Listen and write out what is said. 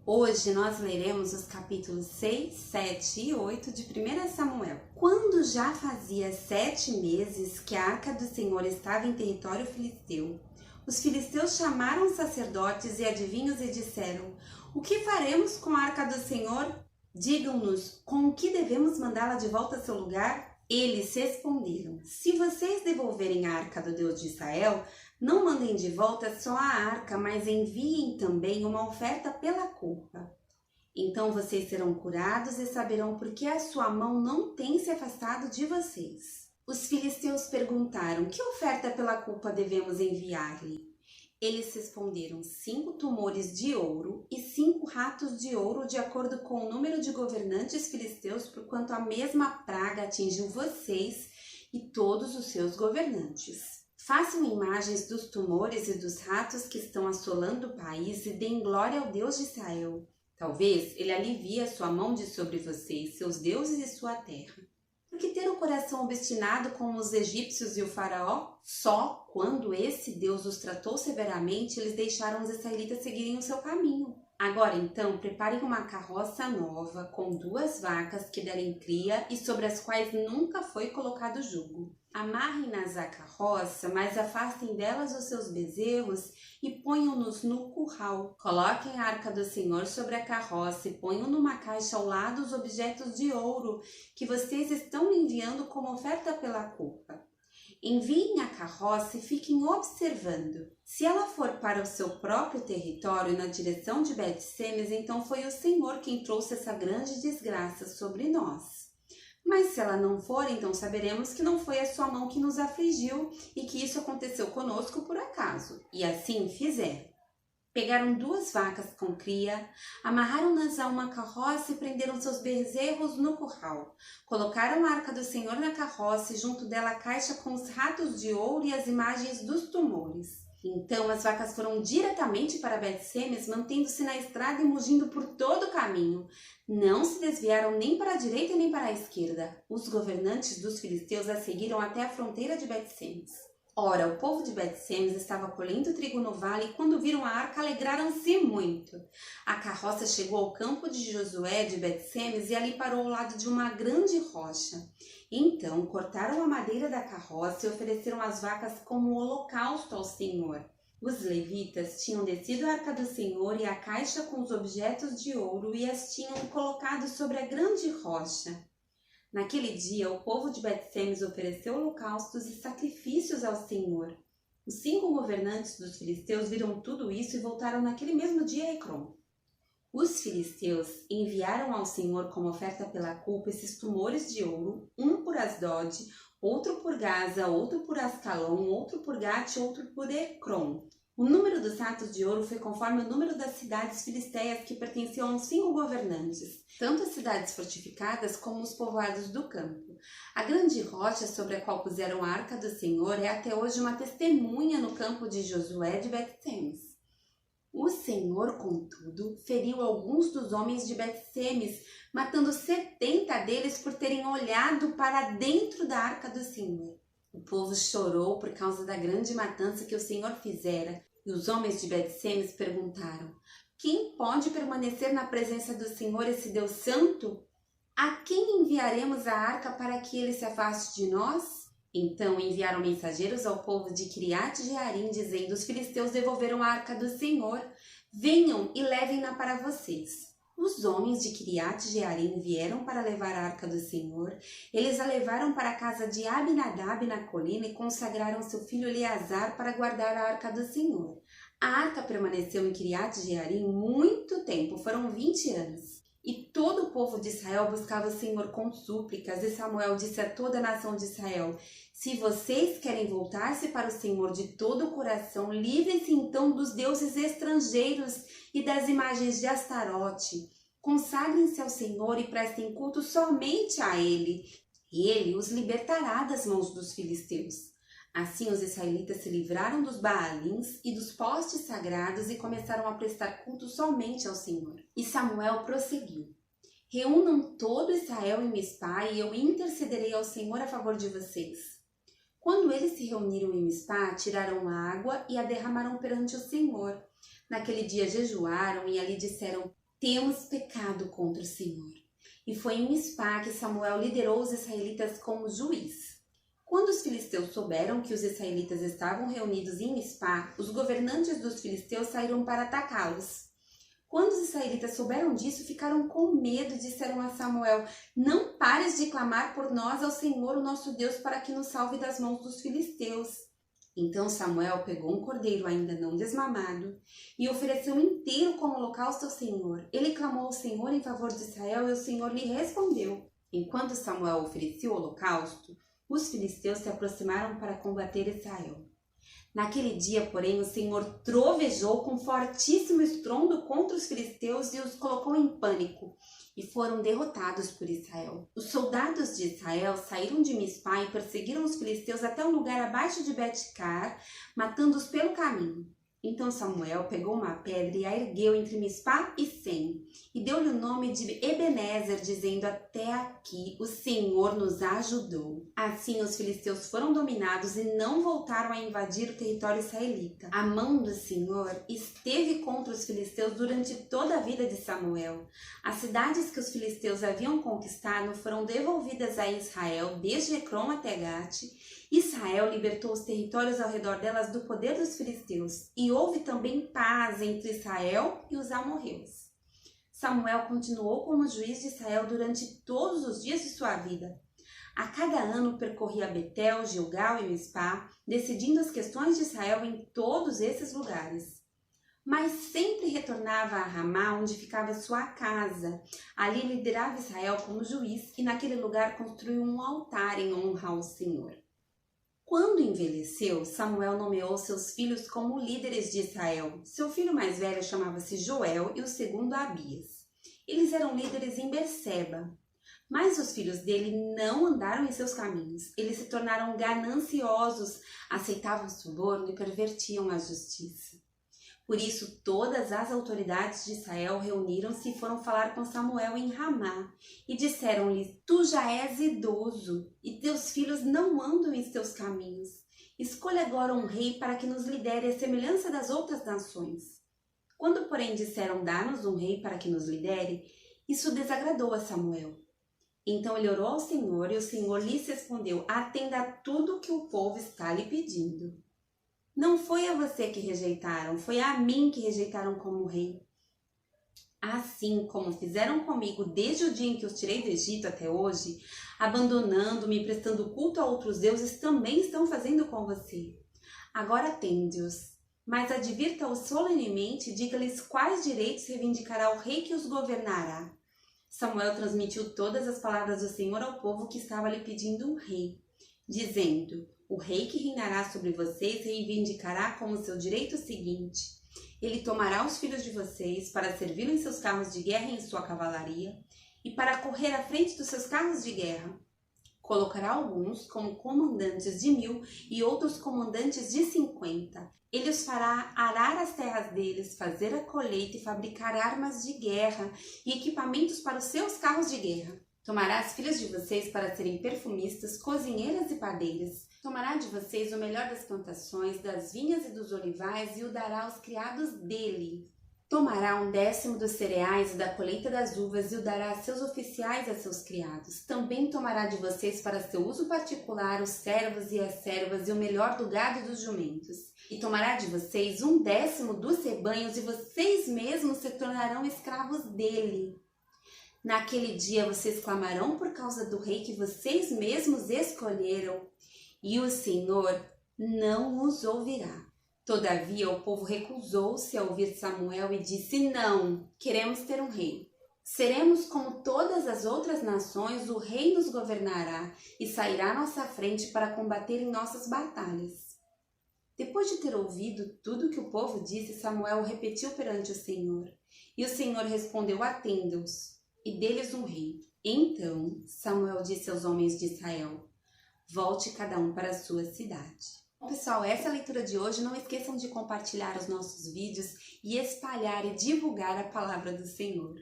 Hoje nós leremos os capítulos 6, 7 e 8 de 1 Samuel. Quando já fazia 7 meses que a arca do Senhor estava em território filisteu, os filisteus chamaram os sacerdotes e adivinhos e disseram: "O que faremos com a arca do Senhor? Digam-nos com o que devemos mandá-la de volta a seu lugar?" Eles responderam: "Se vocês devolverem a arca do Deus de Israel, não mandem de volta só a arca, mas enviem também uma oferta pela culpa. Então vocês serão curados e saberão por que a sua mão não tem se afastado de vocês." Os filisteus perguntaram: "Que oferta pela culpa devemos enviar-lhe?" Eles responderam: 5 tumores de ouro e 5 ratos de ouro, de acordo com o número de governantes filisteus, porquanto a mesma praga atingiu vocês e todos os seus governantes. Façam imagens dos tumores e dos ratos que estão assolando o país e deem glória ao Deus de Israel. Talvez ele alivie a sua mão de sobre vocês, seus deuses e sua terra. Por que ter o coração obstinado com os egípcios e o faraó? Só quando esse Deus os tratou severamente, eles deixaram os israelitas seguirem o seu caminho. Agora então, preparem uma carroça nova com 2 vacas que derem cria e sobre as quais nunca foi colocado jugo. Amarrem-nas à carroça, mas afastem delas os seus bezerros e ponham-nos no curral. Coloquem a arca do Senhor sobre a carroça e ponham numa caixa ao lado os objetos de ouro que vocês estão enviando como oferta pela culpa. Enviem a carroça e fiquem observando. Se ela for para o seu próprio território na direção de Bet-Semes, então foi o Senhor quem trouxe essa grande desgraça sobre nós. Mas se ela não for, então saberemos que não foi a sua mão que nos afligiu e que isso aconteceu conosco por acaso." E assim fizeram. Pegaram 2 vacas com cria, amarraram-nas a uma carroça e prenderam seus bezerros no curral. Colocaram a arca do Senhor na carroça e junto dela a caixa com os ratos de ouro e as imagens dos tumores. Então as vacas foram diretamente para Bet-Semes, mantendo-se na estrada e mugindo por todo o caminho. Não se desviaram nem para a direita nem para a esquerda. Os governantes dos filisteus a seguiram até a fronteira de Bet-Semes. Ora, o povo de Bet-Semes estava colhendo trigo no vale e quando viram a arca alegraram-se muito. A carroça chegou ao campo de Josué de Bet-Semes e ali parou ao lado de uma grande rocha. Então cortaram a madeira da carroça e ofereceram as vacas como holocausto ao Senhor. Os levitas tinham descido a arca do Senhor e a caixa com os objetos de ouro e as tinham colocado sobre a grande rocha. Naquele dia, o povo de Bet-Semes ofereceu holocaustos e sacrifícios ao Senhor. Os 5 governantes dos filisteus viram tudo isso e voltaram naquele mesmo dia a Ecrom. Os filisteus enviaram ao Senhor como oferta pela culpa esses tumores de ouro, um por Asdod, outro por Gaza, outro por Ascalon, outro por Gate, outro por Ecrom. O número dos ratos de ouro foi conforme o número das cidades filisteias que pertenciam aos 5 governantes, tanto as cidades fortificadas como os povoados do campo. A grande rocha sobre a qual puseram a arca do Senhor é até hoje uma testemunha no campo de Josué de Bet-Semes. O Senhor, contudo, feriu alguns dos homens de Bet-Semes, matando 70 deles por terem olhado para dentro da arca do Senhor. O povo chorou por causa da grande matança que o Senhor fizera, e os homens de Bet-Semes perguntaram: "Quem pode permanecer na presença do Senhor, esse Deus santo? A quem enviaremos a arca para que ele se afaste de nós?" Então enviaram mensageiros ao povo de Quiriate-Jearim, dizendo: "Os filisteus devolveram a arca do Senhor. Venham e levem-na para vocês." Os homens de Quiriate-Jearim vieram para levar a arca do Senhor. Eles a levaram para a casa de Abinadab na colina e consagraram seu filho Eleazar para guardar a arca do Senhor. A arca permaneceu em Quiriate-Jearim muito tempo, foram 20 anos. E todo o povo de Israel buscava o Senhor com súplicas, e Samuel disse a toda a nação de Israel: "Se vocês querem voltar-se para o Senhor de todo o coração, livrem-se então dos deuses estrangeiros e das imagens de Astarote. Consagrem-se ao Senhor e prestem culto somente a Ele. Ele os libertará das mãos dos filisteus." Assim os israelitas se livraram dos Baalins e dos postes sagrados e começaram a prestar culto somente ao Senhor. E Samuel prosseguiu: "Reúnam todo Israel em Mispá e eu intercederei ao Senhor a favor de vocês." Quando eles se reuniram em Mispá, tiraram água e a derramaram perante o Senhor. Naquele dia jejuaram e ali disseram: temos pecado contra o Senhor. E foi em Mispa que Samuel liderou os israelitas como juiz. Quando os filisteus souberam que os israelitas estavam reunidos em Mispa, os governantes dos filisteus saíram para atacá-los. Quando os israelitas souberam disso, ficaram com medo e disseram a Samuel: não pares de clamar por nós ao Senhor, o nosso Deus, para que nos salve das mãos dos filisteus. Então Samuel pegou um cordeiro ainda não desmamado e ofereceu inteiro como holocausto ao Senhor. Ele clamou ao Senhor em favor de Israel e o Senhor lhe respondeu. Enquanto Samuel oferecia o holocausto, os filisteus se aproximaram para combater Israel. Naquele dia, porém, o Senhor trovejou com fortíssimo estrondo contra os filisteus e os colocou em pânico, e foram derrotados por Israel. Os soldados de Israel saíram de Mispa e perseguiram os filisteus até um lugar abaixo de Bet-car, matando-os pelo caminho. Então Samuel pegou uma pedra e a ergueu entre Mispa e Sem, e deu-lhe o nome de Ebenezer, dizendo: até aqui o Senhor nos ajudou. Assim os filisteus foram dominados e não voltaram a invadir o território israelita. A mão do Senhor esteve contra os filisteus durante toda a vida de Samuel. As cidades que os filisteus haviam conquistado foram devolvidas a Israel, desde Ecrom até Gate. Israel libertou os territórios ao redor delas do poder dos filisteus, e houve também paz entre Israel e os amorreus. Samuel continuou como juiz de Israel durante todos os dias de sua vida. A cada ano percorria Betel, Gilgal e Mispa, decidindo as questões de Israel em todos esses lugares. Mas sempre retornava a Ramá, onde ficava sua casa. Ali liderava Israel como juiz e naquele lugar construiu um altar em honra ao Senhor. Quando envelheceu, Samuel nomeou seus filhos como líderes de Israel. Seu filho mais velho chamava-se Joel e o segundo Abias. Eles eram líderes em Berseba. Mas os filhos dele não andaram em seus caminhos. Eles se tornaram gananciosos, aceitavam suborno e pervertiam a justiça. Por isso, todas as autoridades de Israel reuniram-se e foram falar com Samuel em Ramá. E disseram-lhe: tu já és idoso, e teus filhos não andam em teus caminhos. Escolha agora um rei para que nos lidere à semelhança das outras nações. Quando, porém, disseram: dá-nos um rei para que nos lidere, isso desagradou a Samuel. Então ele orou ao Senhor, e o Senhor lhes respondeu: atenda a tudo o que o povo está lhe pedindo. Não foi a você que rejeitaram, foi a mim que rejeitaram como rei. Assim como fizeram comigo desde o dia em que os tirei do Egito até hoje, abandonando-me e prestando culto a outros deuses, também estão fazendo com você. Agora atende-os, mas advirta-os solenemente e diga-lhes quais direitos reivindicará o rei que os governará. Samuel transmitiu todas as palavras do Senhor ao povo que estava lhe pedindo um rei, dizendo: o rei que reinará sobre vocês reivindicará como seu direito o seguinte: ele tomará os filhos de vocês para servi-lo em seus carros de guerra e em sua cavalaria, e para correr à frente dos seus carros de guerra. Colocará alguns como comandantes de 1000 e outros comandantes de 50. Ele os fará arar as terras deles, fazer a colheita e fabricar armas de guerra e equipamentos para os seus carros de guerra. Tomará as filhas de vocês para serem perfumistas, cozinheiras e padeiras. Tomará de vocês o melhor das plantações, das vinhas e dos olivais e o dará aos criados dele. Tomará 1/10 dos cereais e da colheita das uvas e o dará a seus oficiais e a seus criados. Também tomará de vocês para seu uso particular os servos e as servas e o melhor do gado e dos jumentos. E tomará de vocês 1/10 dos rebanhos e vocês mesmos se tornarão escravos dele. Naquele dia vocês clamarão por causa do rei que vocês mesmos escolheram, e o Senhor não os ouvirá. Todavia o povo recusou-se a ouvir Samuel e disse: não, queremos ter um rei. Seremos como todas as outras nações, o rei nos governará e sairá à nossa frente para combater em nossas batalhas. Depois de ter ouvido tudo o que o povo disse, Samuel o repetiu perante o Senhor. E o Senhor respondeu: atenda-os, e deles um rei. Então Samuel disse aos homens de Israel: volte cada um para a sua cidade. Bom, pessoal, essa é a leitura de hoje. Não esqueçam de compartilhar os nossos vídeos e espalhar e divulgar a palavra do Senhor.